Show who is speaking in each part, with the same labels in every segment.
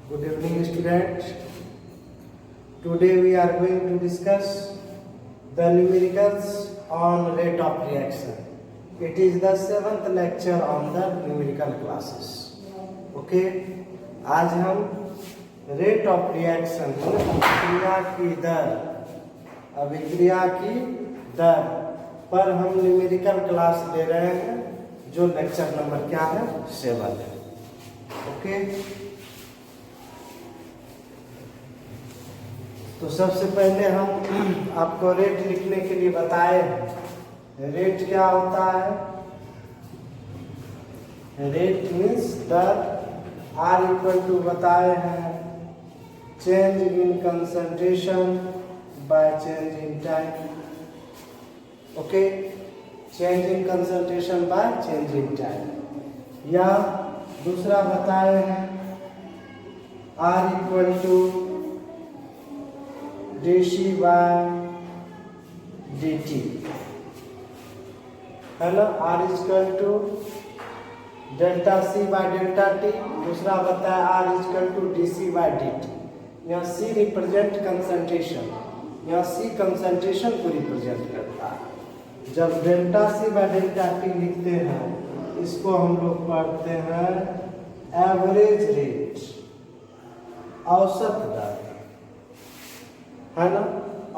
Speaker 1: Good evening, students. Today we are going to discuss the numericals on rate of reaction. It is the 7th lecture on the numerical classes. Okay, आज हम rate of reaction अभिक्रिया की दर पर हम numerical class दे रहे हैं, जो lecture number क्या है 7 है. ओके, तो सबसे पहले हम आपको रेट लिखने के लिए बताए. रेट क्या होता है? रेट मीन्स दर. आर इक्वल टू बताए हैं change in concentration by change in time. Okay, change in concentration by change in time. या दूसरा बताए हैं R equal to D by D T है ना. R equal to delta C by delta T. दूसरा बताया R equal to D C by D T. यहाँ C represent concentration, यहाँ सी कंसंट्रेशन को रिप्रेजेंट करता है. जब delta C by delta T लिखते हैं, इसको हम लोग पढ़ते हैं एवरेज रेट, औसत दर है ना.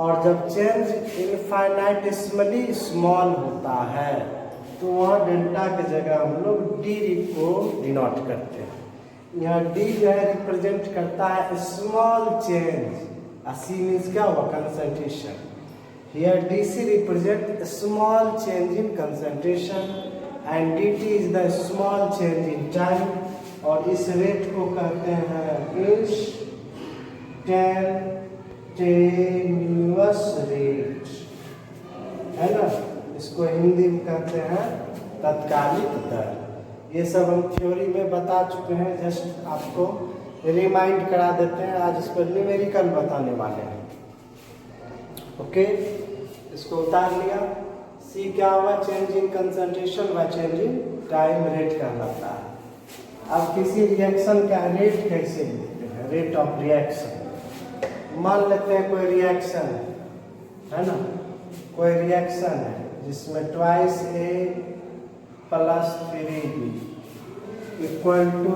Speaker 1: और जब चेंज इनफाइनाइटेसिमली स्मॉल होता है, तो वहाँ डेल्टा की जगह हम लोग डी को डिनोट करते हैं. यहाँ डी जो है रिप्रेजेंट करता है स्मॉल चेंज. सी मीन्स क्या हुआ? Concentration. Here D C represent small change in concentration and D T is the small change in time. और इस रेट को कहते हैं इंस्टेंटेनियस रेट है ना. इसको हिंदी में कहते हैं तत्कालिक दर. ये सब हम थ्योरी में बता चुके हैं, जस्ट आपको रिमाइंड करा देते हैं. आज इस पर न्यूमेरिकल बताने वाले हैं. ओके, इसको उतार लिया. सी क्या हुआ? चेंज इन कंसंट्रेशन व चेंज इन टाइम रेट कहलाता है. अब किसी रिएक्शन का रेट कैसे लिखते हैं? Rate of reaction. मान लेते हैं कोई रिएक्शन है ना, कोई रिएक्शन है जिसमें twice A plus 3b equal to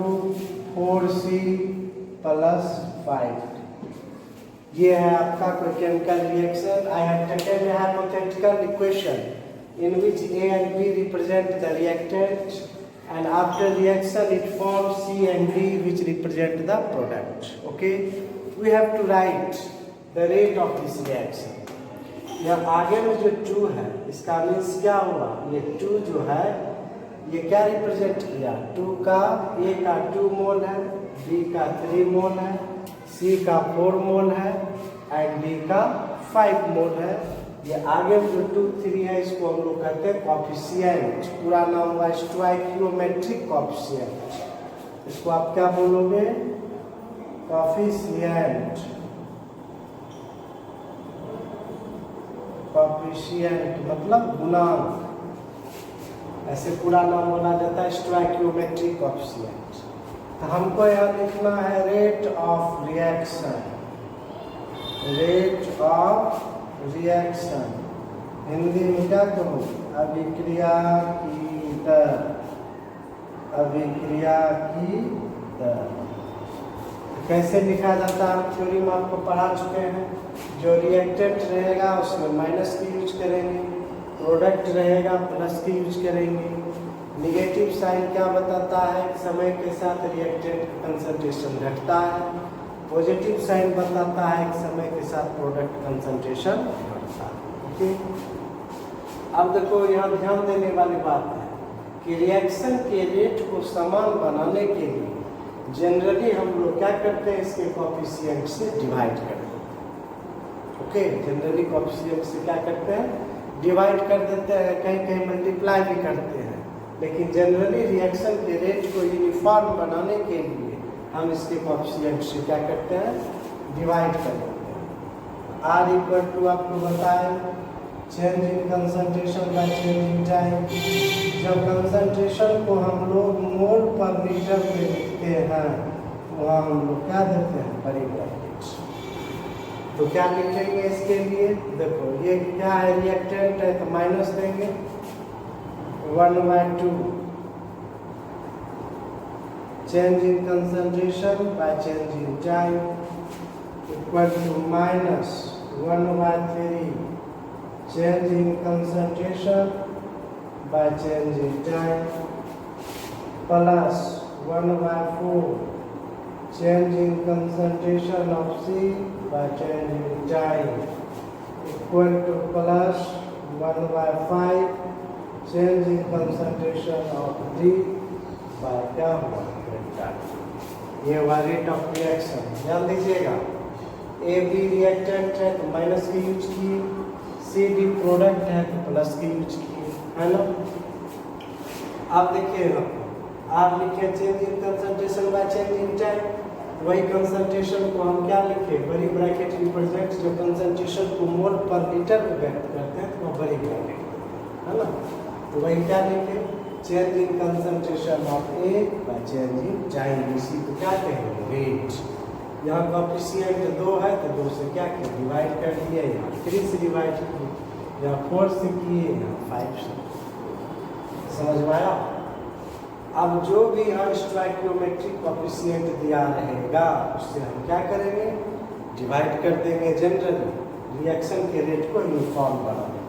Speaker 1: 4c plus 5. ये है आपका कोई chemical reaction. I have taken a hypothetical equation in which A and B represent the reactant and after reaction it forms C and D which represent the product. Okay, we have to write the rate of this reaction. यह आगे में जो 2 है, इसका means क्या हुआ? ये 2 जो है ये क्या रिप्रेजेंट किया? 2 का ए का 2 मोल है, बी का 3 मोल है, सी का 4 मोल है एंड डी का 5 मोल है. ये आगे में जो 2, 3 है, इसको हम लोग कहते हैं कॉफिशिएंट. पूरा नाम हुआ स्टोइकियोमेट्रिक कॉफिशिएंट. इसको आप क्या बोलोगे? कॉफिशिएंट. कॉफिशिएंट मतलब गुणांक. ऐसे पूरा नाम बोला जाता है स्टोइकियोमेट्रिक कॉफिशिएंट. तो हमको यहाँ लिखना है rate of reaction. Rate of reaction Hindi में क्या कहूँ? अभिक्रिया की दर. अभिक्रिया की दर कैसे लिखा जाता है? थ्योरी में आपको पढ़ा चुके हैं. जो रिएक्टेंट रहेगा उसमें माइनस की यूज करेंगे, प्रोडक्ट रहेगा प्लस की यूज करेंगे. निगेटिव साइन क्या बताता है? समय के साथ रिएक्टेंट का कंसंट्रेशन घटता है. पॉजिटिव साइन बताता है कि समय के साथ प्रोडक्ट कंसंट्रेशन बढ़ता है. ओके, अब देखो यहाँ ध्यान देने वाली बात है कि रिएक्शन के रेट को समान बनाने के लिए जनरली हम लोग क्या करते हैं? इसके कॉफिशिएंट से डिवाइड करते हैं. ओके, जनरली कॉफिशिएंट से क्या करते हैं? डिवाइड कर देते हैं. कहीं कहीं मल्टीप्लाई भी करते हैं. लेकिन जनरली रिएक्शन के रेट को यूनिफॉर्म बनाने के लिए हम इसके कॉफिशिएंट से क्या करते हैं? डिवाइड कर देते हैं. आर इक्वल टू आपको बताएं change in concentration by change in time. जब कंसंट्रेशन को हम लोग मोल पर लीटर में लिखते हैं, वहाँ हम लोग क्या देते हैं, बड़ी ब्रैकेट। तो क्या लिखेंगे इसके लिए, देखो ये क्या है, रिएक्टेंट है तो माइनस देंगे 1/2 change in concentration by change in time equal to minus 1/3 change in concentration by change in time plus 1/4 change in concentration of C by change in time equal to plus 1/5 change in concentration of D by क्या हुआ, ये हुआ rate of reaction. ध्यान दीजिएगा, A B reactant है तो minus के use किए, सी डी प्रोडक्ट है तो प्लस के यूज किए, है ना। आप देखिएगा, आप लिखे change in concentration by change in time, वही कंसंट्रेशन को हम क्या लिखे, बड़ी ब्रैकेट रिप्रेजेंट, जो कंसंट्रेशन को मोल पर लीटर में व्यक्त करते हैं तो वो बड़ी ब्रैकेट है ना। तो वही क्या लिखे, change in concentration of A bye change in time, इसी को क्या कहेंगे, रेट। यहाँ कोएफिशिएंट 2 है तो 2 से क्या किया, डिवाइड कर दिया, यहाँ 3 से डिवाइड किए, यहाँ 4 से किए, यहाँ 5 से। समझ में आया। अब जो भी हम स्टोइकियोमेट्रिक कोएफिशिएंट दिया रहेगा उससे हम क्या करेंगे, डिवाइड कर देंगे, जनरली रिएक्शन के रेट को यूनिफॉर्म बना देंगे।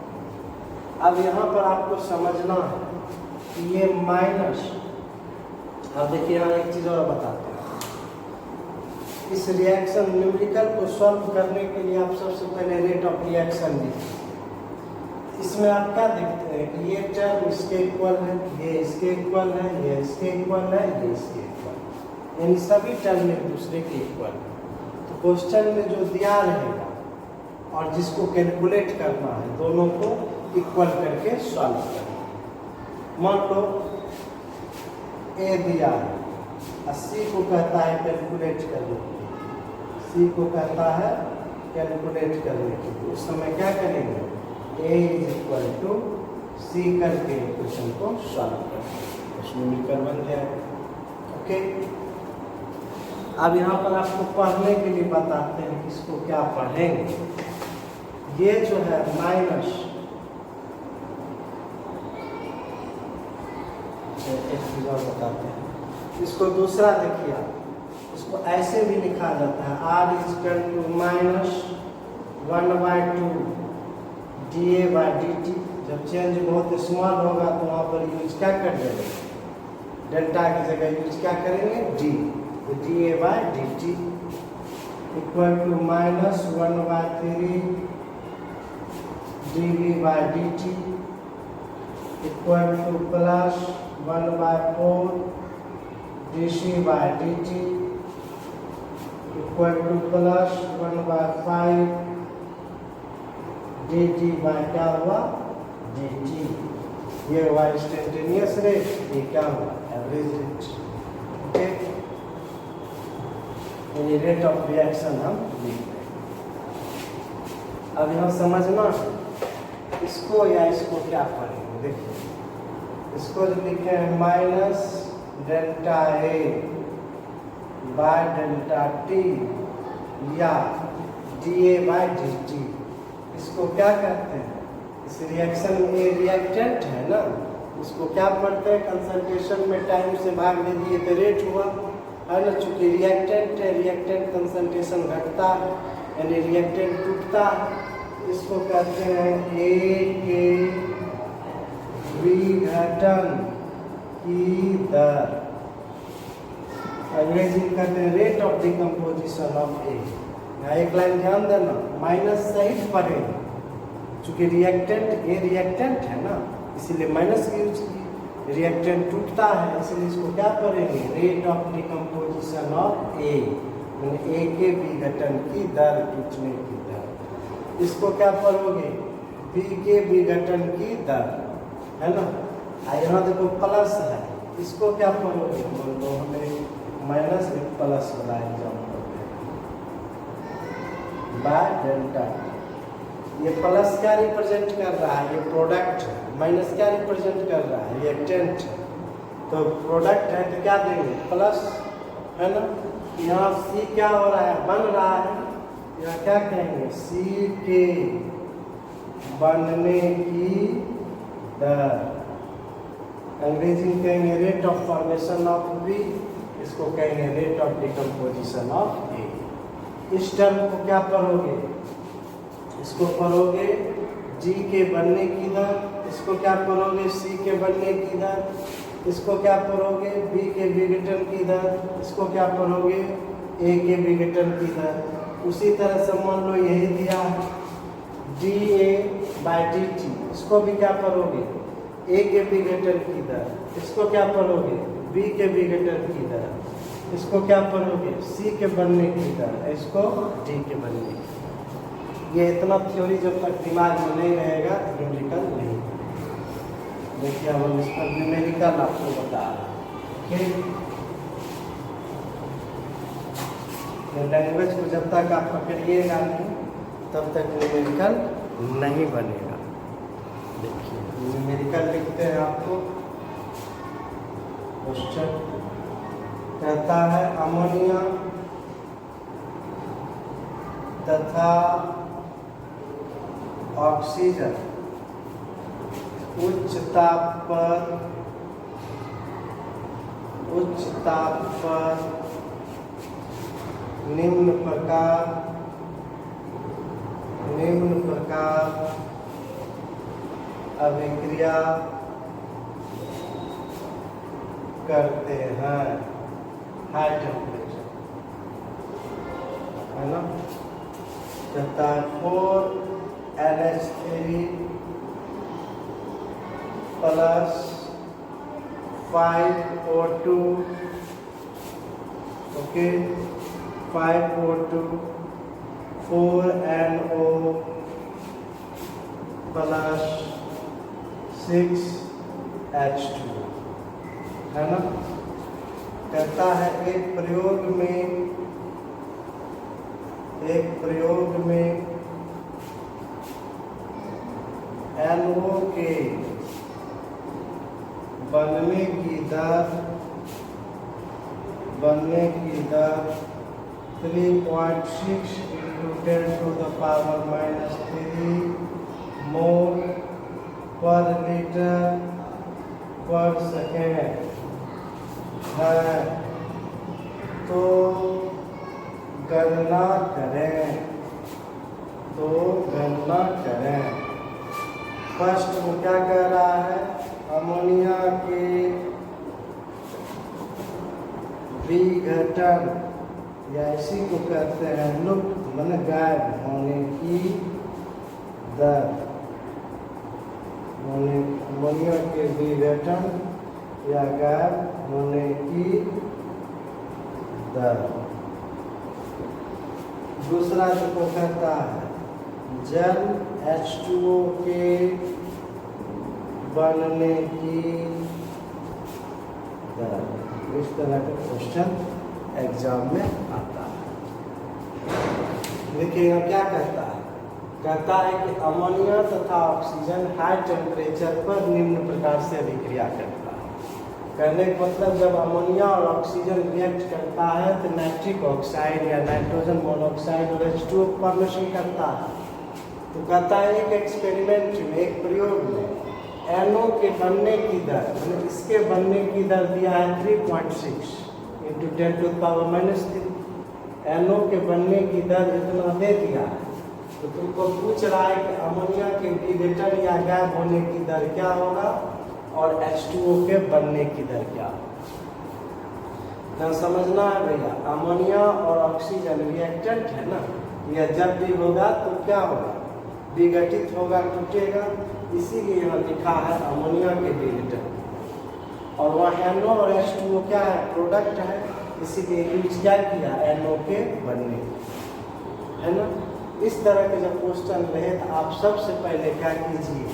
Speaker 1: अब यहाँ पर आपको समझना है ये माइनस, अब देखिए यहाँ एक चीज़ और बताते हैं, इस रिएक्शन न्यूमेरिकल को सॉल्व करने के लिए आप सबसे पहले रेट ऑफ रिएक्शन लिखिए। इसमें आप क्या देखते हैं कि ये टर्म इसके इक्वल है, ये इसके इक्वल है, ये इसके इक्वल है, ये इसके इक्वल, यानी सभी टर्म एक दूसरे के इक्वल है। तो क्वेश्चन में जो दिया रहेगा और जिसको कैलकुलेट करना है, दोनों को इक्वल करके सॉल्व करना। मान लो ए दिया है, सी को कहता है कैलकुलेट करने के लिए, सी को कहता है कैलकुलेट करने के लिए, उस समय क्या करेंगे, ए इज इक्वल टू सी करके क्वेश्चन को सॉल्व करेंगे, क्वेश्चन मिलकर बन जाएगा। ओके, अब यहाँ पर आपको पढ़ने के लिए बताते हैं कि इसको क्या पढ़ेंगे। ये जो है माइनस, एक चीज और बताते हैं, इसको दूसरा देखिए, इसको ऐसे भी लिखा जाता है, R is equal to minus 1/2 dA/dt। जब चेंज बहुत स्मॉल होगा तो वहाँ पर यूज क्या कर देंगे, डेल्टा की जगह यूज क्या करेंगे, डी, तो dA/dt equal to minus 1/3 dV/dt equal to plus 1/4 dC/dt equal to plus 1/5 dt by क्या हुआ, dt। ये हुआ इंस्टेंटेनियस रेट, ये क्या हुआ, एवरेज रेट। ओके, यानी रेट ऑफ रिएक्शन हम लिख रहे हैं। अब यहाँ समझना इसको या इसको क्या पढ़ेंगे, देखिए इसको जो लिखे हैं minus delta A by delta T या dA/dt, इसको क्या कहते हैं, इस रिएक्शन में ए रिएक्टेंट है ना, इसको क्या पढ़ते हैं, कंसंट्रेशन में टाइम से भाग दे दिए तो रेट हुआ है ना। चूंकि रिएक्टेंट है, रिएक्टेंट कंसंट्रेशन घटता है यानी रिएक्टेंट टूटता है, इसको कहते हैं ए के विघटन की दर, अंग्रेजी में कहते हैं रेट ऑफ डिकम्पोजिशन ऑफ ए। यहाँ एक लाइन ध्यान देना, माइनस सहित पढ़ेंगे, चूंकि रिएक्टेंट ए रिएक्टेंट है ना, इसीलिए माइनस यूज की, रिएक्टेंट टूटता है इसलिए इसको क्या पढ़ेंगे, रेट ऑफ डिकम्पोजिशन ऑफ ए, यानी ए के विघटन की दर, टूटने की दर। इसको क्या पढ़ोगे, बी के विघटन की दर, है ना। यहाँ देखो प्लस है, इसको क्या पढ़ोगे, तो हमें माइनस एक प्लस वाला एग्जाम करते हैं बाय डेल्टा। ये प्लस क्या रिप्रेजेंट कर रहा है, ये प्रोडक्ट है, माइनस क्या रिप्रेजेंट कर रहा है, रिएक्टेंट। तो प्रोडक्ट है तो क्या देंगे, प्लस, है ना। यहाँ सी क्या हो रहा है, बन रहा है, यहाँ क्या कहेंगे, सी के बनने की दर, अंग्रेजी में कहेंगे rate of formation of B, इसको कहेंगे rate of decomposition of A. इस टर्म को क्या पढ़ोगे, इसको पढ़ोगे जी के बनने की दर, इसको क्या पढ़ोगे सी के बनने की दर, इसको क्या पढ़ोगे बी के विघटन की दर, इसको क्या पढ़ोगे ए के विघटन की दर। उसी तरह से मान लो यही दिया है D A by D T, इसको भी क्या पढ़ोगे ए के विघटन की दर, इसको क्या पढ़ोगे बी के विघटन की दर, इसको क्या पढ़ोगे सी के बनने की दर, इसको डी के बनने की। ये इतना थ्योरी जब तक दिमाग में नहीं रहेगा न्यूमेरिकल नहीं। देखिए अब हम इस पर न्यूमेरिकल आपको बता रहे हैं। लैंग्वेज को जब तक आप पकड़िएगा नहीं तब तक न्यूमेरिकल नहीं बनेगा। देखिए न्यूमेरिकल लिखते हैं आपको, क्वेश्चन कहता है अमोनिया तथा ऑक्सीजन उच्च ताप पर निम्न प्रकार अभिक्रिया करते हैं, हाई टेम्परेचर है ना। कहता है 4NH3 plus 5O2, okay 5O2 4NO plus 6H2 है ना। कहता है एक प्रयोग में NO के बनने की दर 3.6 × 10⁻³ मोल पर लीटर पर सेकेंड है, तो गणना करें। फर्स्ट वो क्या कह रहा है, अमोनिया के विघटन या इसी को कहते हैं लुप्त मन गायब होने की दर, अमोनिया के विघटन या गायब होने की दर। दूसरा जो कहता है जल H2O के बनने की दर। इस तरह का क्वेश्चन एग्जाम में आता है। देखिए यहाँ क्या कहता है, कहता है कि अमोनिया तथा ऑक्सीजन हाई टेम्परेचर पर निम्न प्रकार से अभिक्रिया करता है। कहने का मतलब जब अमोनिया और ऑक्सीजन रिएक्ट करता है तो नाइट्रिक ऑक्साइड या नाइट्रोजन मोनोऑक्साइड और H2O फॉर्मेशन करता है। तो कहता है एक एक्सपेरिमेंट में, एक प्रयोग में NO के बनने की दर, मतलब इसके बनने की दर दिया है 3.6 × 10⁻³ NO के बनने की दर इतना दे दिया है। तो तुमको पूछ रहा है कि अमोनिया के विघटन या गायब होने की दर क्या होगा और H2O के बनने की दर क्या होगा। समझना है भैया, अमोनिया और ऑक्सीजन रिएक्टेंट है ना, यह जब भी होगा तो क्या होगा, विघटित होगा, टूटेगा। इसीलिए यहाँ लिखा है अमोनिया के विघटन, और वहाँ NO और H2O क्या है, प्रोडक्ट है, इसीलिए यूज क्या किया NO के बनने, है ना। इस तरह के जब क्वेश्चन रहे तो आप सबसे पहले क्या कीजिए,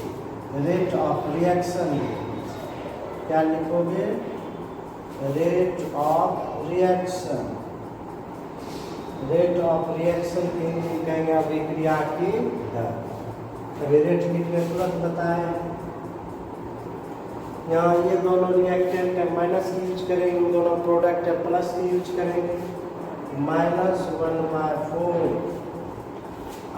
Speaker 1: रेट ऑफ रिएक्शन, क्या लिखोगे, rate of reaction. Rate of reaction कहेंगे अभिक्रिया की दर। अभी रेट लिखने तुरंत बताए, यहाँ ये दोनों रिएक्टेंट है माइनस की यूज करेंगे, दोनों प्रोडक्ट है प्लस की यूज करेंगे। -1/4।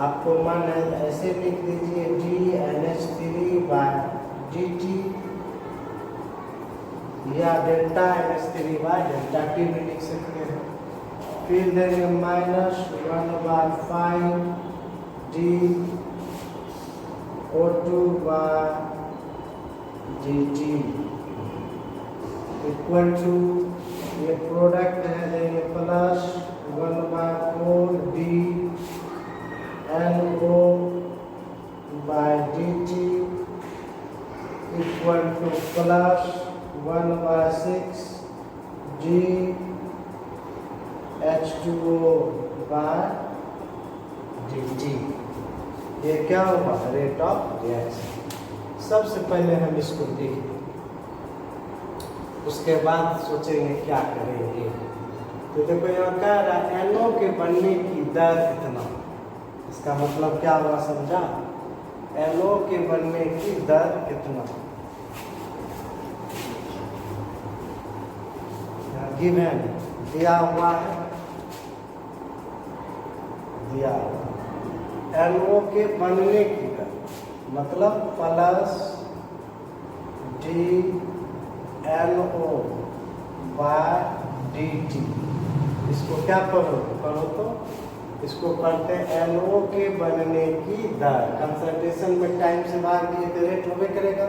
Speaker 1: आपको मन है ऐसे लिख दीजिए dNH3/dt या डेल्टा NH3/ΔT भी लिख सकते हैं। फिर देंगे -1/5 dO2/dt इक्वल टू, ये प्रोडक्ट है, देंगे plus 1/4 dNO/dt equal to plus 1/6 dH2O/dt। ये क्या होगा? Rate of reaction. सबसे पहले हम इसको देखें, उसके बाद सोचेंगे क्या करेंगे। तो देखो यहाँ कह रहा है NO के बनने की दर कितना, इसका मतलब क्या हुआ समझा? NO के बनने की दर कितना, गिवन दिया हुआ है, दिया हुआ NO के बनने की दर मतलब प्लस dNO/dt। इसको क्या पढ़ो तो इसको पढ़ते हैं NO के बनने की दर। कंसंट्रेशन में टाइम से भाग दिए तो रेट होबे करेगा,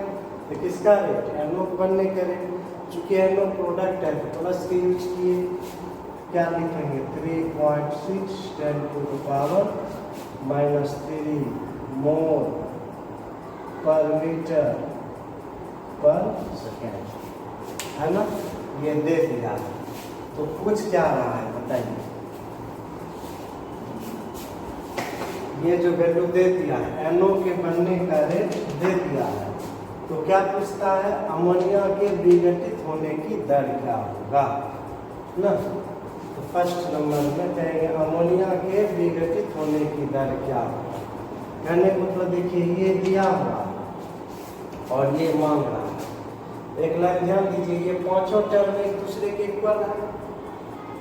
Speaker 1: तो किसका रेट? NO के बनने का रेट। चूंकि NO प्रोडक्ट है तो प्लस के यूज किए, क्या लिखेंगे? 3.6 × 10⁻³ मोल पर लीटर पर सेकेंड, है ना? ये दे दिया, तो कुछ क्या रहा है बताइए? ये जो वैल्यू दे दिया है NO के बनने का रेट दे दिया है, तो क्या पूछता है? अमोनिया के विघटित होने की दर क्या होगा ना। तो फर्स्ट नंबर में कहेंगे अमोनिया के विघटित होने की दर क्या होगा। कहने को मतलब देखिए ये दिया हुआ और ये मांग रहा है। एक लाइन ध्यान दीजिए, ये पांचों टर्म एक दूसरे के इक्वल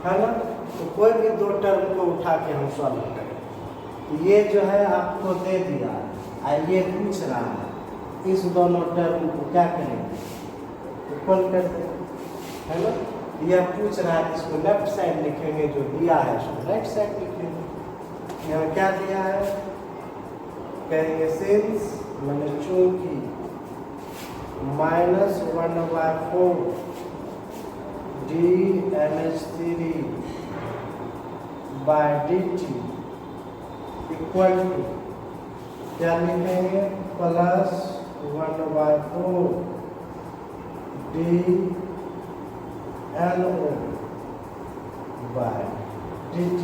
Speaker 1: है ना। तो कोई भी दो टर्म को उठा के हम सॉल्व करें, तो ये जो है आपको दे दिया और ये पूछ रहा है, इस दोनों टर्म को क्या करेंगे? इक्वल कर देंगे, है ना। यह पूछ रहा है, इसको लेफ्ट साइड लिखेंगे, जो दिया है इसको राइट साइड लिखेंगे। यहाँ क्या दिया है? कहेंगे सिंस मैंने चूंकि -1/4 dNH3/dt इक्वल टू क्या लिखेंगे? प्लस 1/4 dNO/dt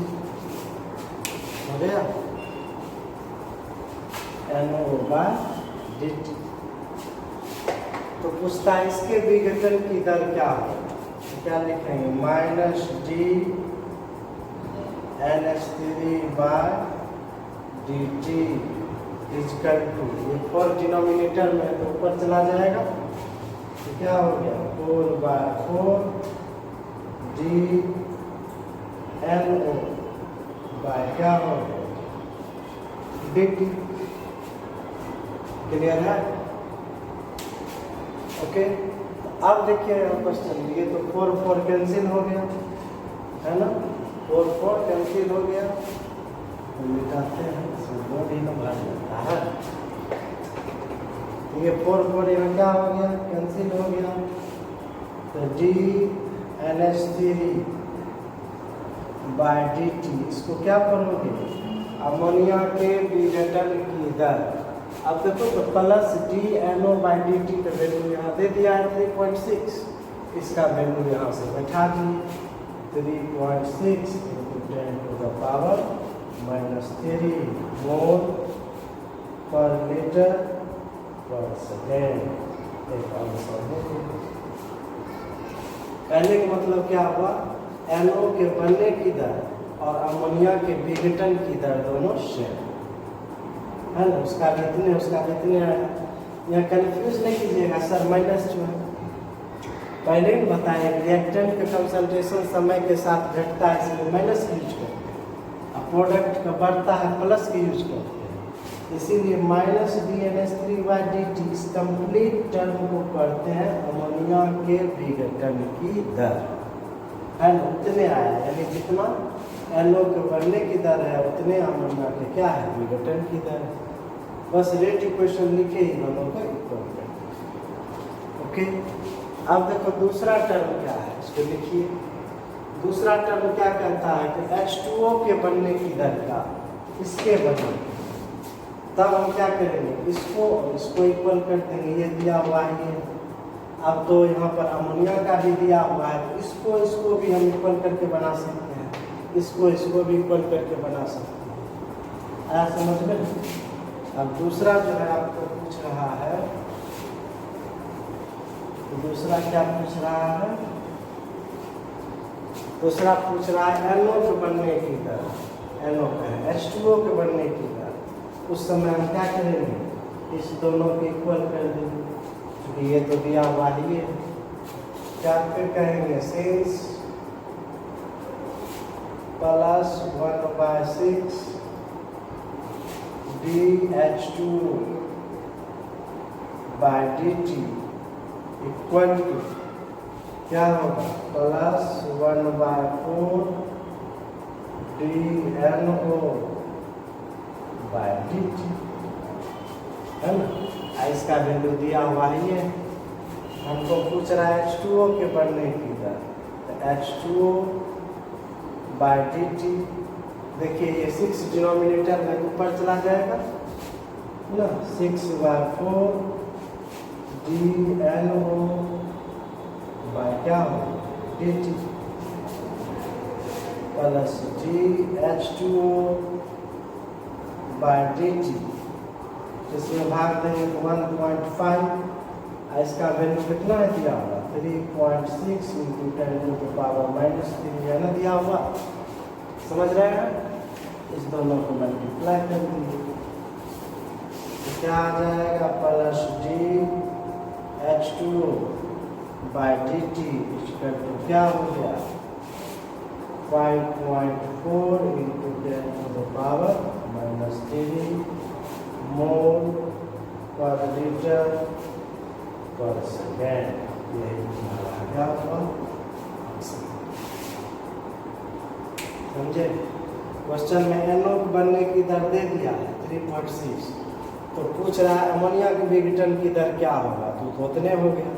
Speaker 1: हो गया, NO/dt। तो पूछता है इसके विघटन की दर क्या है, क्या लिखेंगे? -dNH3/dt इक्वल टू, ये 4 डिनोमिनेटर में तो ऊपर चला जाएगा, तो क्या हो गया? 4/4 dNO क्या हो गया? dt। क्लियर है? ओके। अब देखिए क्वेश्चन, ये तो 4 कैंसिल हो गया, है ना। 4 कैंसिल हो गया, तो मिटाते हैं, ही ना भाग जाता है। ये 4 यहाँ क्या हो गया? कैंसिल हो गया, तो dNH3/dt इसको क्या पढ़ोगे? अमोनिया के विघटन की दर। अब देखो तो प्लस dNO/dt का वैल्यू यहाँ दे दिया है 3.6, इसका वैल्यू यहाँ से बैठा दिए 3.6 × 10⁻³ मोल पर लीटर पर सेकेंड। एक आंसर है। कहने का मतलब क्या हुआ? NO के बनने की दर और अमोनिया के विघटन की दर दोनों सेम है ना। उसका भी इतने है। यहाँ कंफ्यूज नहीं कीजिएगा सर, माइनस जो है पहले ही बताया रिएक्टेंट का कंसंट्रेशन समय के साथ घटता है, इसलिए माइनस यूज करते हैं। अब प्रोडक्ट का बढ़ता है प्लस की यूज करते हैं, इसीलिए माइनस DNS3/dt इस कंप्लीट टर्म को करते हैं अमोनिया के विघटन की दर है ना, उतने आया, यानी जितना NO के बढ़ने की दर है उतने अमोनिया के क्या है विघटन की दर है। बस रेट इक्वेशन लिखे ही दोनों को इक्वल कर। ओके, अब देखो दूसरा टर्म क्या है, इसको लिखिए। दूसरा टर्म क्या कहता है कि H2O के बनने की दर का इसके बनने, तब हम क्या करेंगे, इसको और इसको इक्वल कर देंगे। ये दिया हुआ है ये, अब तो यहाँ पर अमोनिया का भी दिया हुआ है, तो इसको भी हम इक्वल करके बना सकते हैं, इसको भी इक्वल करके बना सकते हैं। आया समझ में? अब दूसरा जो है आपको पूछ रहा है, दूसरा क्या पूछ रहा है, दूसरा पूछ रहा है NO के बनने की दर, NO का है H2O के बनने की दर। उस समय हम क्या करेंगे, इस दोनों को इक्वल कर देंगे, क्योंकि ये तो दिया हुआ ही है। क्या फिर कहेंगे, since plus 1/6 dH2/dt equal to क्या होगा, प्लस 1/4 DNO/dt है ना। इसका वैल्यू दिया हुआ ही है, हमको पूछ रहा है H2O के बढ़ने की दर, तो H2O/dt देखिए ये 6 डिनोमिनेटर में ऊपर चला जाएगा ना, 6/4 DNO/क्या हो dt प्लस DH2O/dt, इसमें भाग देंगे 1.5, इसका वैल्यू कितना है दिया हुआ, 3.6 × 10⁻³ है ना दिया हुआ, समझ रहे हैं। इस दोनों को मल्टीप्लाई कर दीजिए तो क्या आ जाएगा, प्लस DH2O/dt इसका तो क्या हो गया 5.4 × 10⁻³ मोल पर लीटर पर सेकेंड। यही हमारा क्या हुआ, समझे। क्वेश्चन में NO बनने की दर दे दिया है 3.6, तो पूछ रहा है अमोनिया के विघटन की दर क्या होगा, तो उतने हो गया,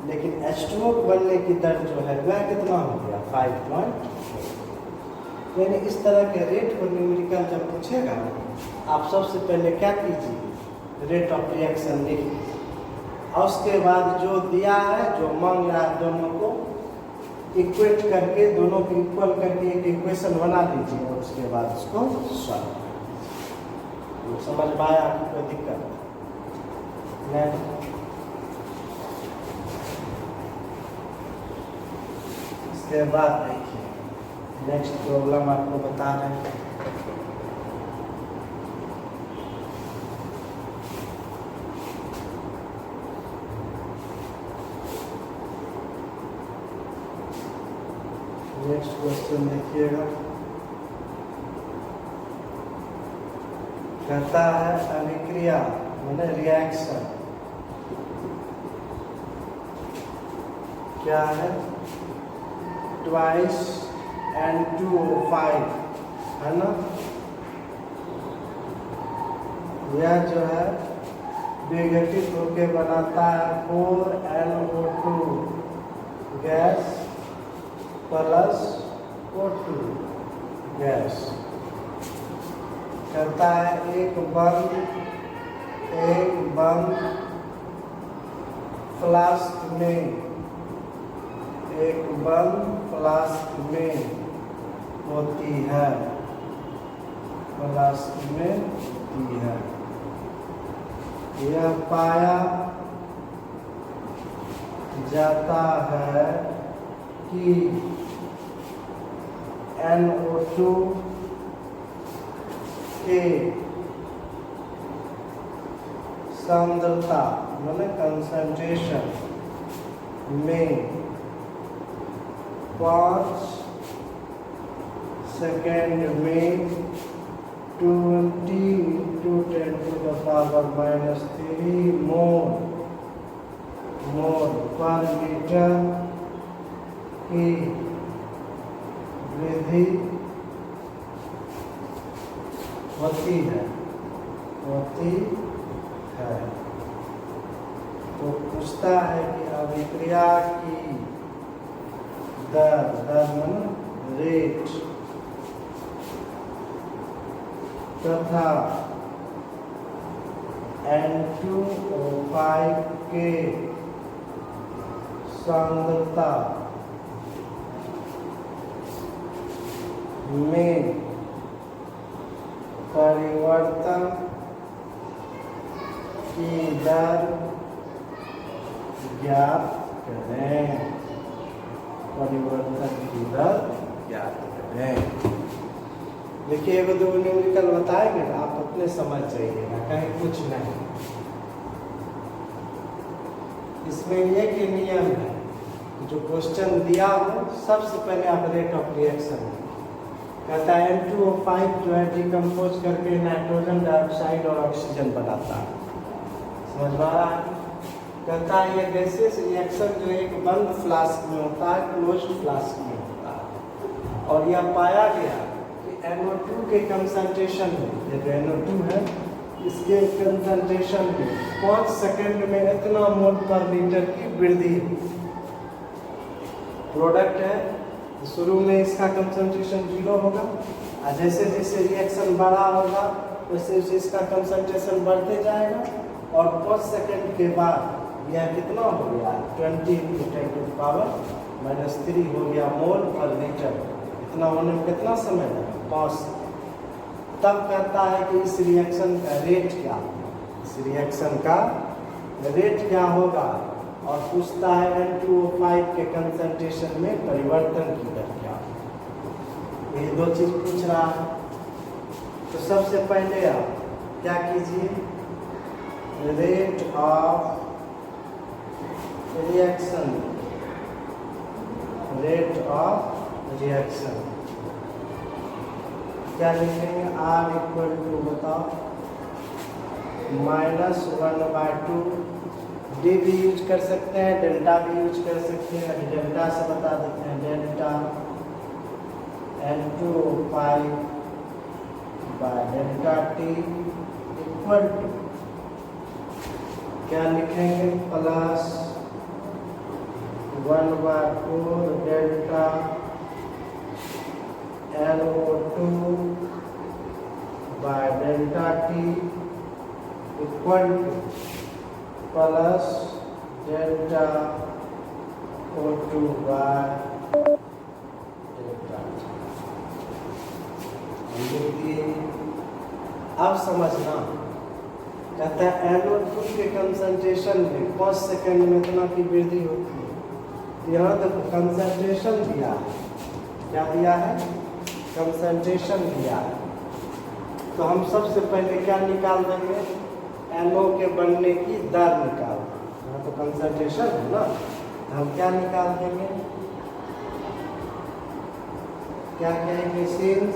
Speaker 1: लेकिन H2O बनने की दर जो है वह कितना हो गया 5.4। यानी इस तरह के रेट और न्यूमेरिकल जब पूछेगा, आप सबसे पहले क्या कीजिए, रेट ऑफ रिएक्शन लिखिए, और उसके बाद जो दिया है, जो मांग रहा है, दोनों को इक्वेट करके, दोनों को इक्वल करके एक इक्वेशन बना लीजिए, और उसके बाद उसको सॉल्व कर दीजिए। समझ में आया, कोई दिक्कत नहीं। इसके बाद देखिए नेक्स्ट प्रॉब्लम आपको बता रहे हैं। नेक्स्ट क्वेश्चन देखिएगा, कहता है अभिक्रिया माने रिएक्शन क्या है, ट्वाइस N2O5 है ना, यह जो है विघटित होके बनाता है 4NO2 gas plus O2 gas. कहता है एक बंद फ्लास्क में होती है, यह पाया जाता है कि NO2 के सांद्रता माने कंसंट्रेशन में 5 सेकेंड में 20 × 10⁻³ मोल पर लीटर की वृद्धि होती है। तो पूछता है कि अभिक्रिया की दर रेट तथा N2O5 के सांद्रता में परिवर्तन की दर ज्ञात करें। देखिए एगो दो न्यूमेरिकल बताएंगे ना, आप अपने समझ जाइएगा, कहीं कुछ नहीं। इसमें ये कि नियम है, जो क्वेश्चन दिया हो सबसे पहले आप रेट ऑफ रिएक्शन कहता है N2O5 जो है डिकम्पोज करके नाइट्रोजन डाइऑक्साइड और ऑक्सीजन बनाता है। समझ में आ रहा है? कहता है ये गैसेस रिएक्शन जो एक बंद फ्लास्क में होता है, क्लोज्ड फ्लास्क में होता है, और यह पाया गया कि NO2 के कंसंट्रेशन में, ये जो NO2 है इसके कंसंट्रेशन में 5 सेकेंड में इतना मोल पर लीटर की वृद्धि। प्रोडक्ट है, शुरू में इसका कंसंट्रेशन 0 होगा, और जैसे जैसे रिएक्शन बड़ा होगा वैसे वैसे इसका कंसंट्रेशन बढ़ते जाएगा, और 5 सेकेंड के बाद यह कितना हो गया 20 × 10⁻³ हो गया मोल पर लीटर। इतना होने में कितना समय लगा? 5। तब कहता है कि इस रिएक्शन का रेट क्या होगा, इस रिएक्शन का रेट क्या होगा, और पूछता है N2O5 के कंसंट्रेशन में परिवर्तन की दर क्या। ये दो चीज पूछ रहा है। तो सबसे पहले आप क्या कीजिए, रेट ऑफ रिएक्शन क्या लिखेंगे? R = बताओ -1/2। डी भी यूज कर सकते हैं, डेल्टा भी यूज कर सकते हैं। डेल्टा से बता देते हैं, डेल्टा N2O5/ΔT इक्वल टू क्या लिखेंगे? +1/4 delta NO2/ΔT equal to plus delta O2/ΔT। अब समझना, कहता है NO2 के कंसंट्रेशन में 5 सेकेंड में इतना की वृद्धि होती है। यहाँ तक कंसंट्रेशन दिया है, क्या दिया है? कंसंट्रेशन दिया है। तो हम सबसे पहले क्या निकाल देंगे? NO के बनने की दर निकाल देंगे। यहाँ तो कंसंट्रेशन है ना, हम क्या निकाल देंगे? क्या कहेंगे? सिंस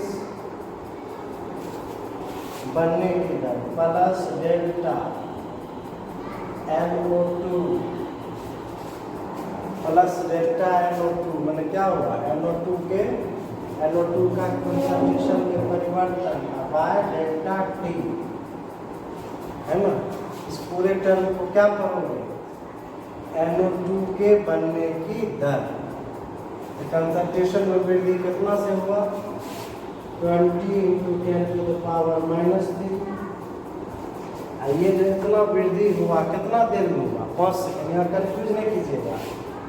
Speaker 1: बनने की दर प्लस डेल्टा NO2 मैंने क्या होगा? NO2 का कंसंट्रेशन में परिवर्तन बाय डेल्टा T, है ना। इस पूरे टर्म को क्या करोगे? NO2 के बनने की दर, कंसंट्रेशन में वृद्धि कितना से हुआ? 20 × 10⁻³ ये जो इतना वृद्धि हुआ कितना देर में हुआ? 5 सेकेंड। यहाँ कंफ्यूज नहीं कीजिएगा,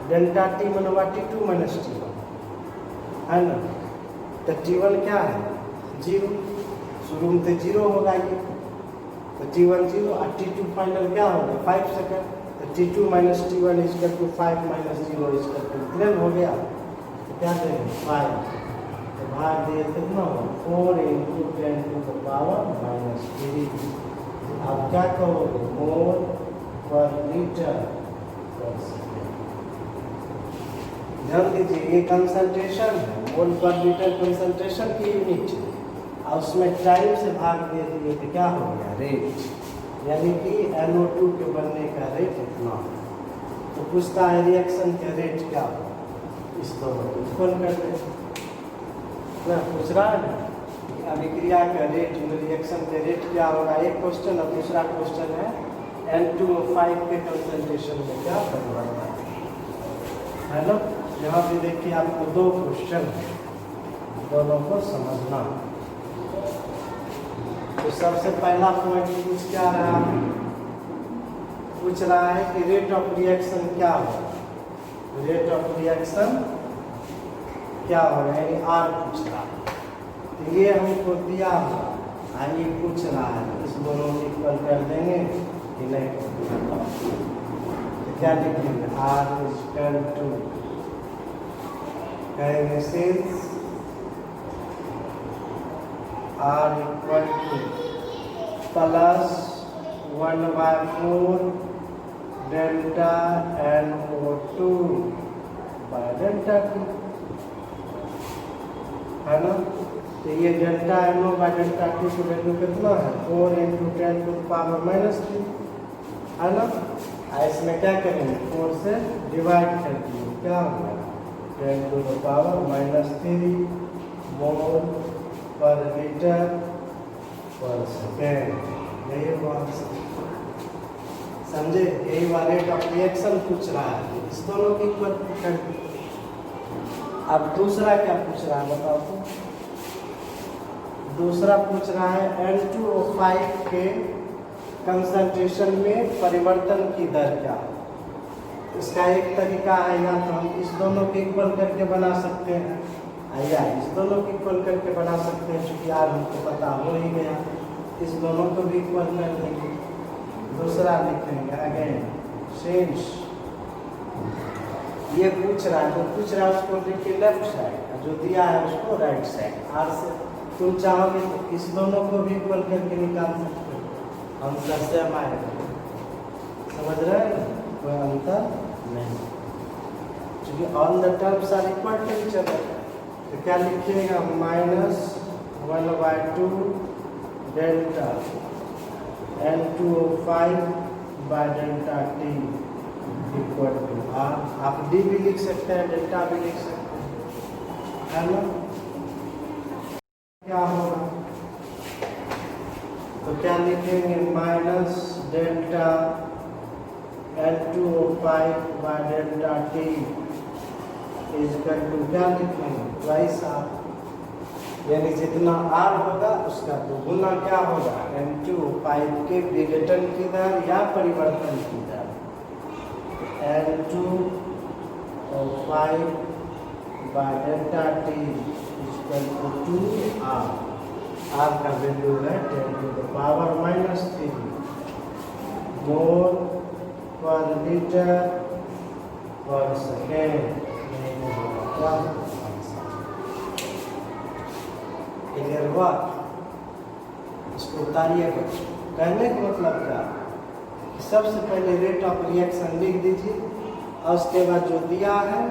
Speaker 1: डेल्टा T = T2 - T1, है ना। तो T1 क्या है? 0, शुरू में तो 0 होगा ये, तो T1 0 और T2 फाइनल क्या होगा? 5 सेकेंड। तो T2 - T1 = 5 - 0 = हो गया। तो क्या देंगे? 5। तो भाग दिए कितना होगा? 4 × 10⁻³ आप क्या कहोगे? मोल पर लीटर पर सेकेंड। ध्यान दीजिए, ये कंसंट्रेशन है, मोल पर लीटर कंसंट्रेशन की यूनिट है, और उसमें टाइम से भाग दे दिए तो क्या हो गया, रेट। यानी कि NO2 के बनने का रेट इतना। तो पूछता है रिएक्शन के रेट क्या हो, इस दोनों को इक्वल कर दे ना, पूछ रहा है ना अभिक्रिया का रेट, रिएक्शन के रेट क्या होगा, एक क्वेश्चन। और दूसरा क्वेश्चन है N2O5 के कंसंट्रेशन में क्या परिवर्तन है ना। यहाँ पे देखिए आपको दो क्वेश्चन है, दोनों को समझना। तो सबसे पहला पॉइंट पूछ रहा है कि रेट ऑफ रिएक्शन क्या होगा, रेट ऑफ रिएक्शन क्या होगा, यानी R पूछ रहा है। तो ये हमको दिया हुआ ये पूछ रहा है, इस दोनों को इक्वल कर देंगे कि नहीं। तो क्या लिखेंगे, R इक्वल टू कहेंगे since R equal to plus 1/4 delta NO2 by delta T है ना। तो ये delta NO bye delta T की वैल्यू कितना है, 4 × 10⁻³ है ना। इसमें क्या करेंगे, 4 से डिवाइड कर दिए, क्या होगा 10⁻³ मोल पर लीटर पर सेकेंड। यही बात समझे, यही वाला रेट ऑफ रिएक्शन पूछ रहा है, इस दोनों की इक्वल कर। अब दूसरा क्या पूछ रहा है बताओ तो, दूसरा पूछ रहा है N2O5 के कंसंट्रेशन में परिवर्तन की दर क्या है। इसका एक तरीका है, या तो हम इस दोनों को इक्वल करके बना सकते हैं, या इस दोनों को इक्वल करके बना सकते हैं, चूँकि यार हमको पता हो ही गया, इस दोनों को भी इक्वल कर देंगे। दूसरा लिखेंगे अगेन सिंस ये पूछ रहा है, तो पूछ रहा है उसको लिखिए लेफ्ट साइड, जो दिया है उसको राइट साइड। R से तुम चाहोगे तो इस दोनों को भी इक्वल करके निकाल सकते हो, आंसर सेम आएगा। समझ रहे हैं, कोई अंतर नहीं, क्योंकि all the terms are equal to each other. तो क्या लिखिएगा, -1/2 delta N2O5 by delta T equal to R। आप D भी लिख सकते हैं, डेल्टा भी लिख सकते हैं, है ना। क्या होगा, तो क्या लिखेंगे, minus delta N2O5 by delta T equal to क्या लिखेंगे, ट्वाइस R, यानी जितना R होगा उसका दोगुना क्या होगा, N2O5 के विघटन की दर या परिवर्तन की दर। N2O5 by delta T equal to 2R। R का वैल्यू है 10⁻³ मोल पर लीटर पर सेकेंड। क्या क्लियर हुआ, इसको उतारिए। कहने का मतलब क्या, सबसे पहले रेट ऑफ रिएक्शन लिख दीजिए, और उसके बाद जो दिया है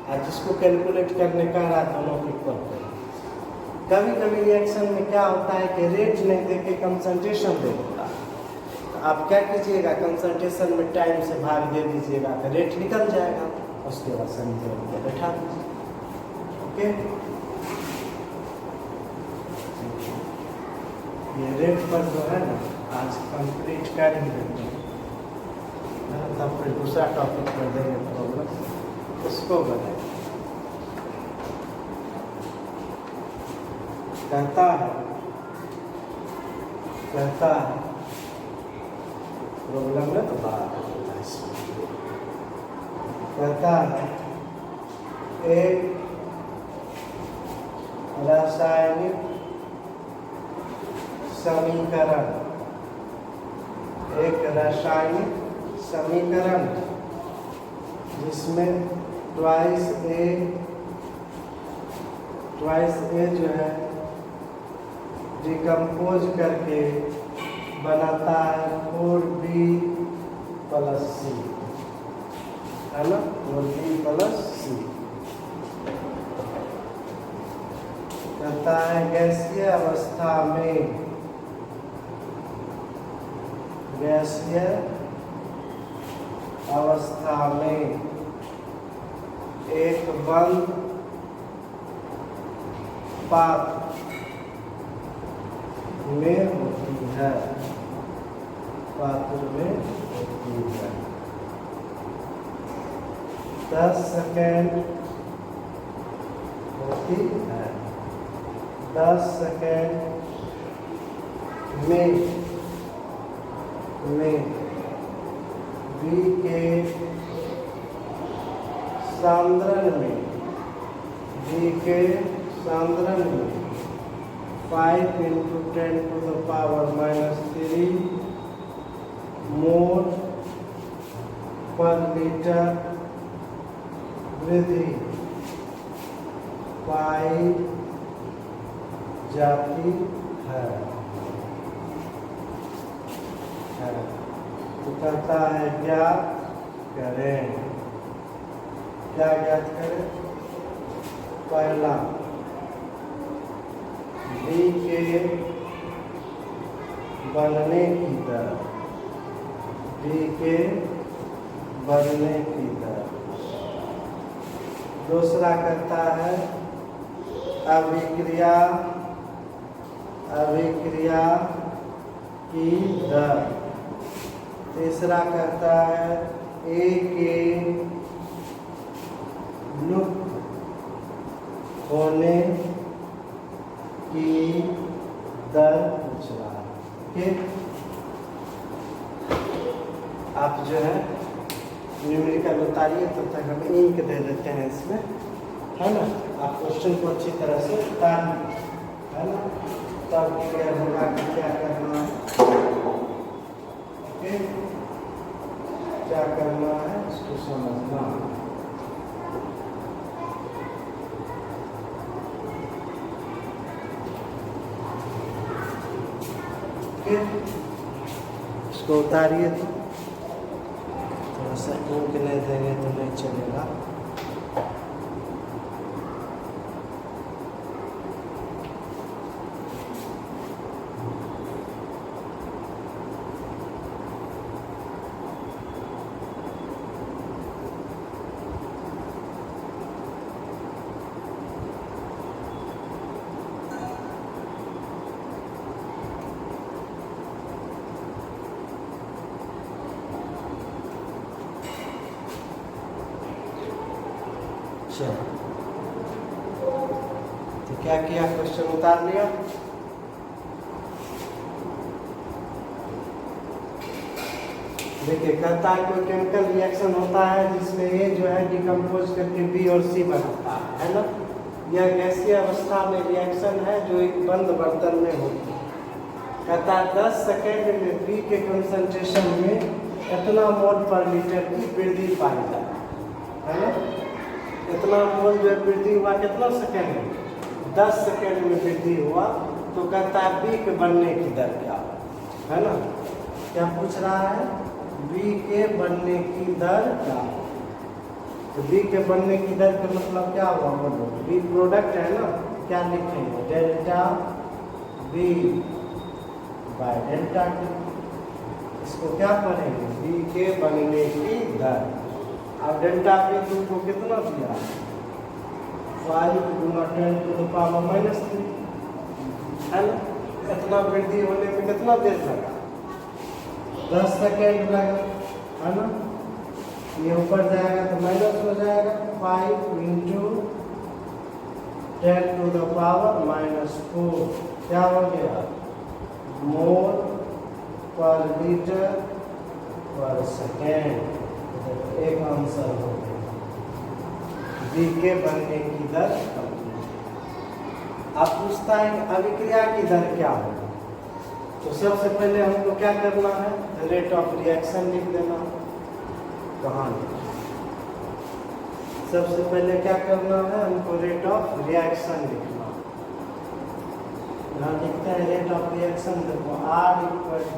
Speaker 1: और जिसको कैलकुलेट करने का रहा दोनों को इक्वल करें। कभी कभी रिएक्शन में क्या होता है कि रेट नहीं दे के कंसंट्रेशन दे देता है, तो आप क्या कीजिएगा, कंसंट्रेशन में टाइम से भाग दे दीजिएगा, तो रेट निकल जाएगा, उसके बाद समीकरण को बैठा दीजिए। ओके, ये रेट पर जो है ना आज कंप्लीट कर ही देते हैं, तब फिर दूसरा टॉपिक कर देंगे प्रॉब्लम, उसको बनाए। कहता है प्रॉब्लम में तो बात होता है इसमें। कहता है एक रासायनिक समीकरण जिसमें ट्वाइस ए जो है डिकम्पोज करके बनाता है 4B + C, है ना, 4B + C। कहता है गैसीय अवस्था में, गैसीय अवस्था में एक बंद पात्र में होती है, पात्र में होती है। 10 सेकेंड होती है। 10 सेकेंड में V के सांद्रण में, V के सांद्रण में 5 × 10⁻³ मोल पर लीटर वृद्धि पाई जाती है। तो कहता है ज्ञात करें, क्या ज्ञात करें? पहला V के बढ़ने की दर, V के बढ़ने की दर। दूसरा कहता है अभिक्रिया की दर। तीसरा कहता है A के लुप्त होने की दर पूछ रहा है। ठीक, आप जो है न्यूमेरिकल उतारिए, तब तक हम इंक दे देते हैं इसमें, है ना। आप क्वेश्चन को अच्छी तरह से उतार लीजिए, है ना, तब क्लियर होगा कि क्या करना है। ओके, क्या करना है इसको समझना। इसको उतारिए, तो थोड़ा सा इंक नहीं देंगे तो नहीं चलेगा। तो क्या किया, क्वेश्चन उतार लिया। देखिए, कहता है कोई केमिकल रिएक्शन होता है जिसमें A जो है डिकम्पोज करके B और C बनाता है ना। यह गैसीय अवस्था में रिएक्शन है जो एक बंद बर्तन में होती है। कहता है 10 सेकेंड में B के कंसंट्रेशन में इतना मोल पर लीटर की वृद्धि पाई जाती है ना। इतना मोल जो वृद्धि हुआ कितना सेकेंड में? 10 सेकेंड में वृद्धि हुआ। तो कहता है B के बढ़ने की दर क्या है ना। क्या पूछ रहा है? B के बढ़ने की दर क्या? तो B के बढ़ने की दर का मतलब क्या हुआ? बोलो, B प्रोडक्ट है ना, क्या लिखेंगे? Delta B bye delta T। इसको क्या पढ़ेंगे? B के बढ़ने की दर। अब डेल्टा P तुमको कितना दिया? 5 × 10⁻³ है ना। इतना वृद्धि होने में कितना देर लगा? 10 सेकेंड लगा, है ना। ये ऊपर जाएगा तो माइनस हो जाएगा। 5 × 10⁻⁴ क्या हो गया? मोल पर लीटर पर सेकेंड। एक आंसर हो गया। B के बढ़ने की दर। अब पूछता है अभिक्रिया की दर क्या होगी। तो सबसे पहले हमको क्या करना है? रेट ऑफ रिएक्शन लिख देना। कहाँ? सबसे पहले क्या करना है? हमको रेट ऑफ रिएक्शन लिखना। यहाँ लिखते हैं रेट ऑफ रिएक्शन। देखो R =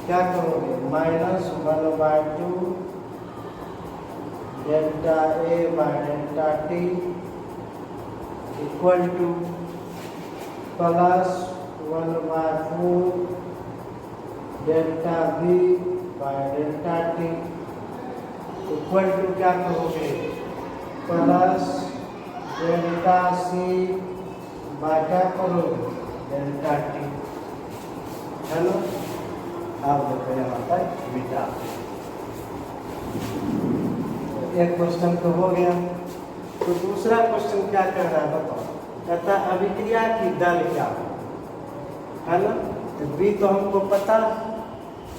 Speaker 1: क्या करोगे? -1/2 delta A by delta T equal to plus 1/4 delta V by delta T equal to क्या कहोगे प्लस डेल्टा C बाय क्या करोगे डेल्टा T, है ना। अब देखो यहाँ पर बीटा, एक क्वेश्चन तो हो गया। तो दूसरा क्वेश्चन क्या कह रहा है बताओ, कहता है अभिक्रिया की दर क्या है ना। तो बी तो हमको पता,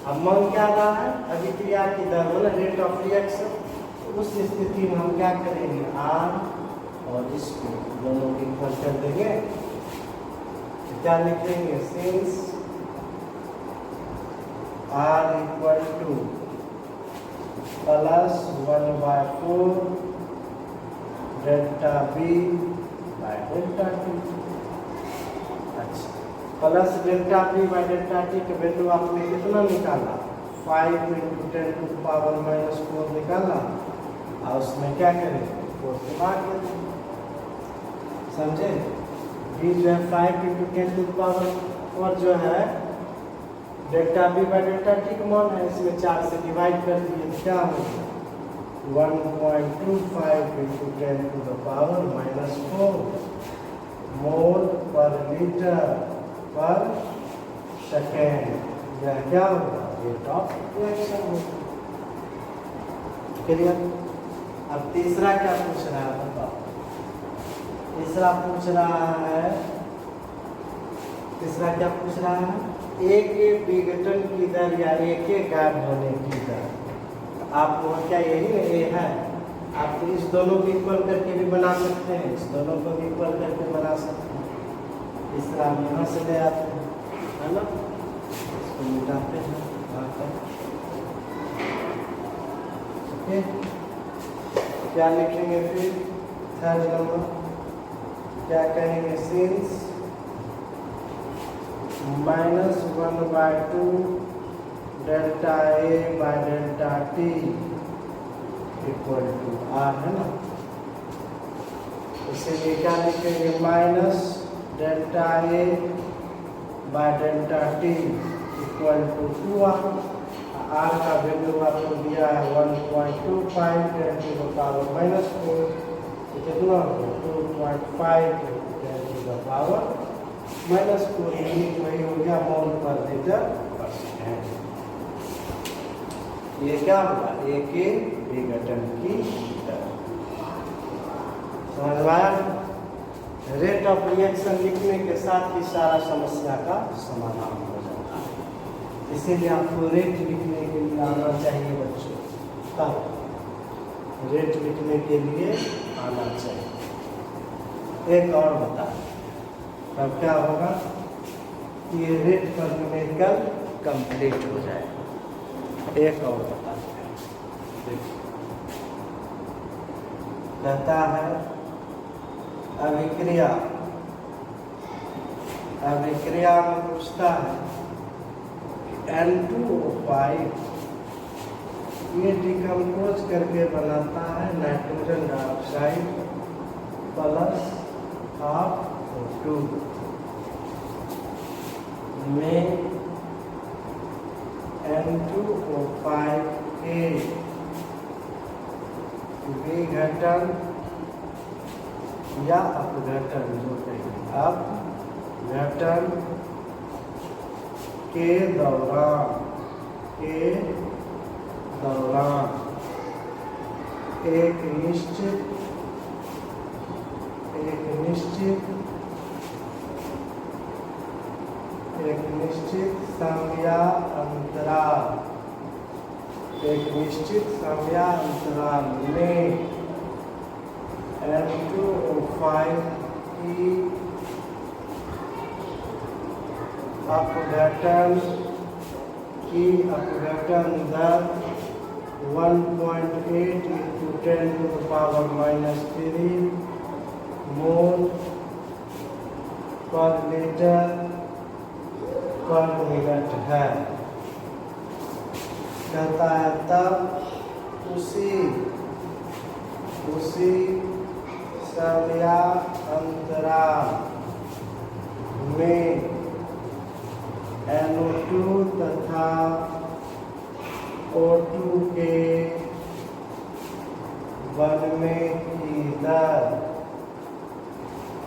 Speaker 1: अब मांग क्या रहा है अभिक्रिया की दर मतलब रेट ऑफ रिएक्शन। उस स्थिति में हम क्या करेंगे आर और इसको दोनों को इक्वल कर देंगे। क्या लिखेंगे since R equal to plus 1/4 delta B by delta T. अच्छा, plus delta B by delta T के वैल्यू आपने कितना निकाला 5 × 10⁻⁻4 निकाला, और उसमें क्या करेंगे 4 से भाग देंगे, समझे। बी जो है 5 × 10⁻4 जो है delta B by delta T का मान है, इसमें 4 से डिवाइड कर दिए, क्या होगा 1.25 × 10⁻⁻4 मोल पर लीटर पर सेकेंड। यह क्या होगा रेट ऑफ रिएक्शन होगा। क्लियर। अब तीसरा क्या पूछ रहा है बताओ। तीसरा पूछ रहा है, तीसरा क्या पूछ रहा है एक विघटन की दर या एक गायब होने की दर। आप वहाँ क्या यही में ए है, आप इस दोनों को इक्वल करके भी बना सकते हैं, इस दोनों को भी इक्वल करके बना सकते हैं। तीसरा हम यहाँ से ले आते हैं, है ना, इसको मिटाते हैं ओके। क्या लिखेंगे फिर थर्ड नंबर, क्या कहेंगे since -1/2 delta A by delta T equal to R, है ना। इसीलिए क्या लिखेंगे minus delta A by delta T equal to 2r। R का वैल्यू आपको दिया है 1.25 10⁻⁻4, तो कितना होगा 2.5 10⁻⁻4 यूनिट वही हो गया मोल पर लीटर पर सेकेंड। ये क्या होगा एक विघटन की दर। समझ में आया। रेट ऑफ रिएक्शन लिखने के साथ ही सारा समस्या का समाधान हो जाता है। इसीलिए आपको रेट लिखने के लिए आना चाहिए बच्चों, तब रेट लिखने के लिए आना चाहिए। एक और बता, तब क्या होगा ये रेट पर न्यूमेरिकल कंप्लीट हो जाएगा। एक और बता देखिए, कहता है अभिक्रिया, अभिक्रिया में पूछता है N2O5 ये डिकम्पोज करके बनाता है नाइट्रोजन डाइऑक्साइड प्लस O2 में N2O5 के विघटन या अपघटन जो कहेंगे अपघटन के दौरान एक निश्चित समयान्तराल में N2O5 की अपघटन दर 1.8 × 10⁻³ मोल पर लीटर पर मिनट है। कहता है तब उसी समयांतराल में NO2 तथा O2 के बनने की दर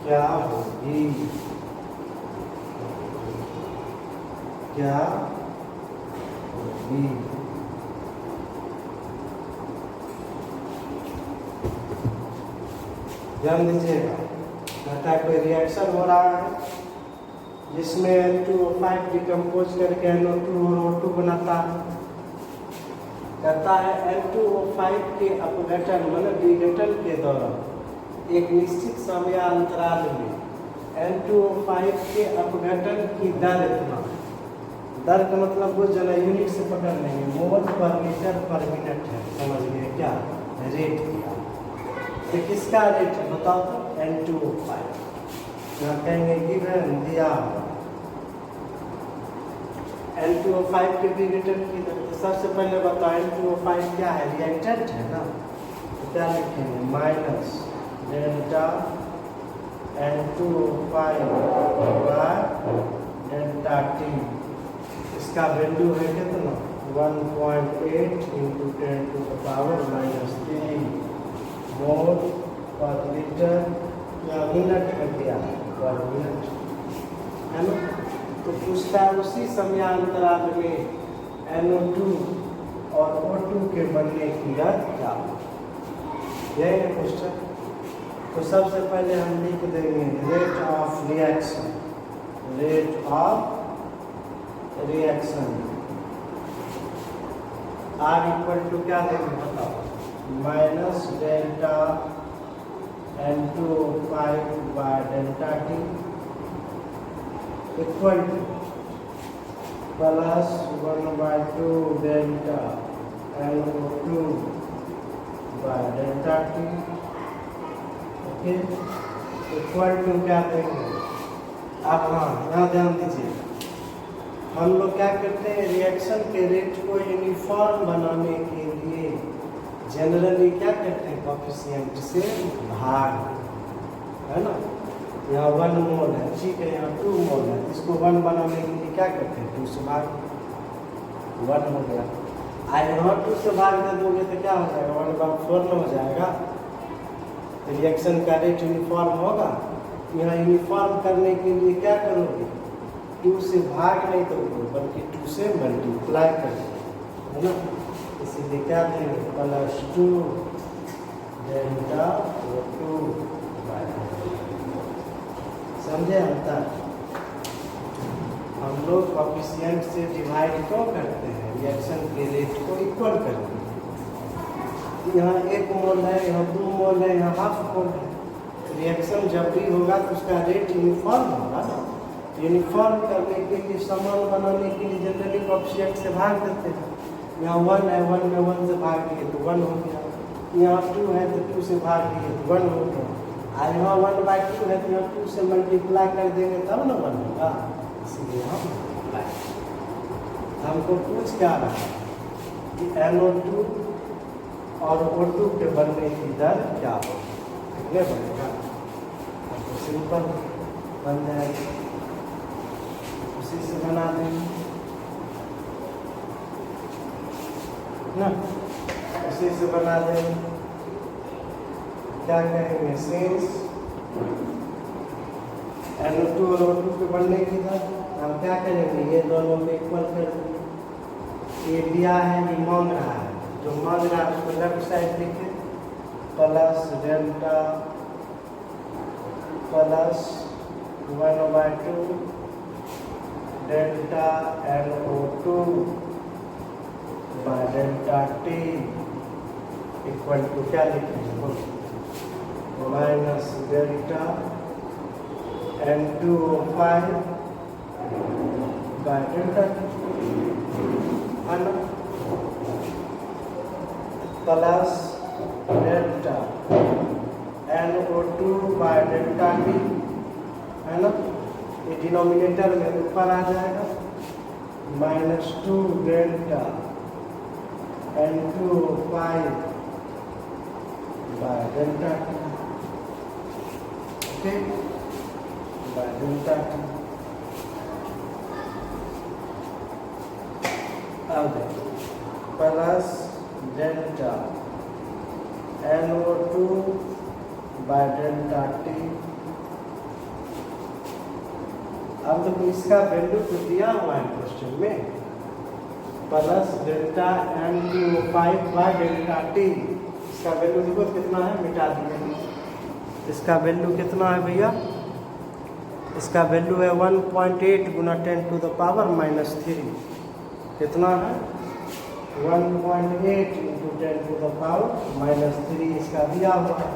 Speaker 1: क्या होगी? क्या होगी? ध्यान दीजिएगा, कहता है कोई रिएक्शन हो रहा है जिसमें N2O5 डिकम्पोज करके NO2 और O2 बनाता है। कहता है N2O5 के अपघटन मतलब विघटन के दौरान एक निश्चित समयांतराल में N2O5 के अपघटन की दर इतना, दर का मतलब वो जना यूनिट से पकड़ लेंगे, मोल पर मीटर पर मिनट है, समझ गए क्या? रेट किया तो किसका रेट है बताओ तो? N2O5 यहाँ कहेंगे गिवन दिया N2O5 के विघटन की दर। तो सबसे पहले बताओ N2O5 क्या है? रिएक्टेंट है ना, तो क्या लिखेंगे? Minus delta N2O5 by delta T. इसका वैल्यू है कितना? 1.8 इंटू 10⁻³ मोल पर लीटर या मिनट कर दिया पर मिनट, है ना। तो पूछता है उसी समयांतराल में NO2 और O2 के बनने की दर क्या हो? यही है क्वेश्चन। तो सबसे पहले हम लिख देंगे rate of reaction, rate of reaction R equal to क्या देंगे बताओ? Minus delta N2O5 by delta T equal to plus 1/2 delta NO2 by delta T, okay, equal to क्या देंगे? अब हाँ यहाँ ध्यान दीजिए, हम लोग क्या करते हैं रिएक्शन के रेट को यूनिफॉर्म बनाने के लिए जनरली क्या करते हैं? कोएफिशिएंट से भाग, है ना। यहाँ 1 मोल है, ठीक है, यहाँ 2 मोल है, इसको 1 बनाने के लिए क्या करते हैं? 2 से भाग, 1 हो गया। यहाँ 2 से भाग दे दोगे तो क्या हो जाएगा? 1/4 हो जाएगा। रिएक्शन का रेट यूनिफॉर्म होगा। यहाँ यूनिफॉर्म करने के लिए क्या करोगे? 2 से भाग नहीं करोगे बल्कि 2 से मल्टीप्लाई करोगे, है ना। इसीलिए क्या देंगे? +2 डेल्टा O2 बाय, समझे अंतर? हम लोग कोएफिशिएंट से डिवाइड क्यों करते हैं? रिएक्शन के रेट को इक्वल करते हैं। यहाँ 1 मोल है, यहाँ 2 मोल है, यहाँ ½ मोल है। रिएक्शन जब भी होगा तो उसका रेट यूनिफॉर्म होगा ना। यूनिफॉर्म करने के लिए, समान बनाने के लिए जनरली कोएफिशिएंट से भाग देते हैं। यहाँ 1 है, 1 में 1 से भाग दिए तो 1 हो गया। यहाँ 2 है तो 2 से भाग दिए तो 1 हो गया। और यहाँ 1/2 है तो यहाँ 2 से मल्टीप्लाई कर देंगे तब ना 1 होगा, इसलिए हम मल्टीप्लाई। हमको पूछ क्या रहा है कि NO2 और O2 के बनने की दर क्या हो? कितने बनेगा? तो सिंपल बन जाएगा, उसी से बना देंगे ना, उसी से बना देंगे। क्या कहेंगे? सिंस NO2 और O2 के बनने की दर हम क्या करेंगे? ये दोनों में इक्वल कर देंगे। ये दिया है, ये मांग रहा है, जो मांग रहा है उसको लेफ्ट साइड लिखे, plus delta plus 1/2 delta NO2 by delta T equal to क्या लिखेंगे? Minus delta N2O5 by delta T, है ना, plus delta NO2 by delta T, है ना। ये डिनोमिनेटर में ऊपर आ जाएगा, -2 delta N2O5 by delta T, okay, by delta T. अब plus delta NO2 by delta T. अब देखो इसका वैल्यू तो दिया हुआ है क्वेश्चन में, plus delta NO5 bye delta T. इसका वैल्यू देखो कितना है, मिटा दिए। इसका वैल्यू कितना है भैया, इसका वैल्यू है 1.8 गुना 10⁻³ कितना है 1.8 × 10⁻³ इसका दिया हुआ है।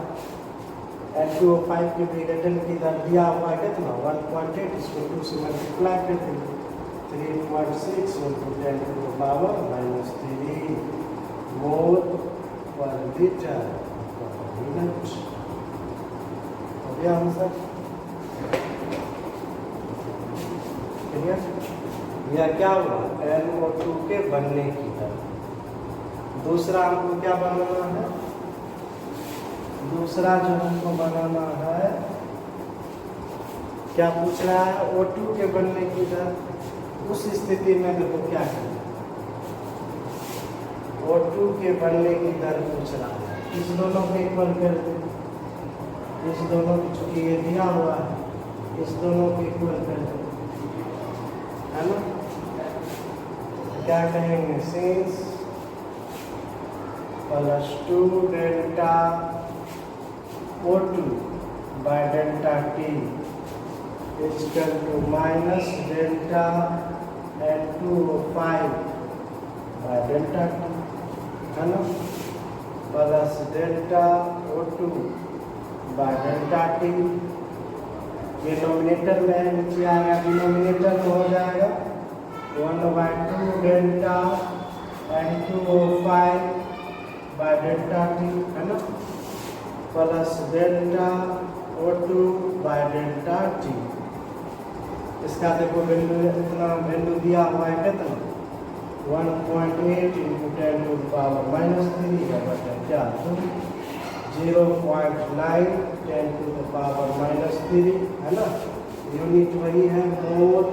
Speaker 1: N2O5 के विघटन की दर दिया हुआ है कितना 1.8, इसको 2 से मल्टीप्लाई कर देंगे 3.6 × 10⁻³ मोल पर लीटर पर मिनट। हो गया आंसर क्लियर। यह क्या हुआ NO2 के बनने की दर। दूसरा हमको क्या बनाना है, दूसरा जो हमको बनाना है, क्या पूछ रहा है O2 के बनने की दर। उस स्थिति में देखो क्या करें, O2 के बनने की दर पूछ रहा है, इस दोनों को इक्वल कर दे, इस दोनों की चूंकि ये दिया हुआ है, इस दोनों को इक्वल कर दे, है ना। क्या कहेंगे, since +2 delta O2 by delta T equal to minus delta N2O5 by delta T, है ना, plus delta O2 by delta T. ये नॉमिनेटर में है, नीचे आएगा, डिनोमिनेटर में हो जाएगा 1/2 delta N2O5 by delta T, है ना, plus delta O2 by delta T. इसका देखो वैल्यू, इतना वैल्यू दिया हुआ है कितना 1.8 × 10⁻³ है बटा क्या 0.9 10⁻³ है ना। यूनिट वही है मोल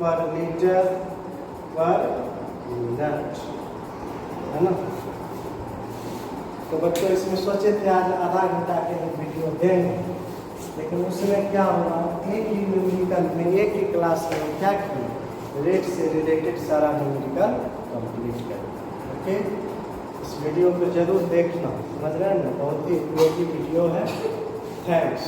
Speaker 1: पर लीटर पर मिनट, है ना। तो बच्चों इसमें सोचे थे आज आधा घंटा के लिए वीडियो देंगे, लेकिन उसमें क्या हुआ, एक ही न्यूमेरिकल में एक ही क्लास में क्या किया, रेट से रिलेटेड सारा न्यूमेरिकल कंप्लीट कर। ओके, इस वीडियो को जरूर देखना, समझ रहे हैं ना, बहुत ही उपयोगी वीडियो है। थैंक्स।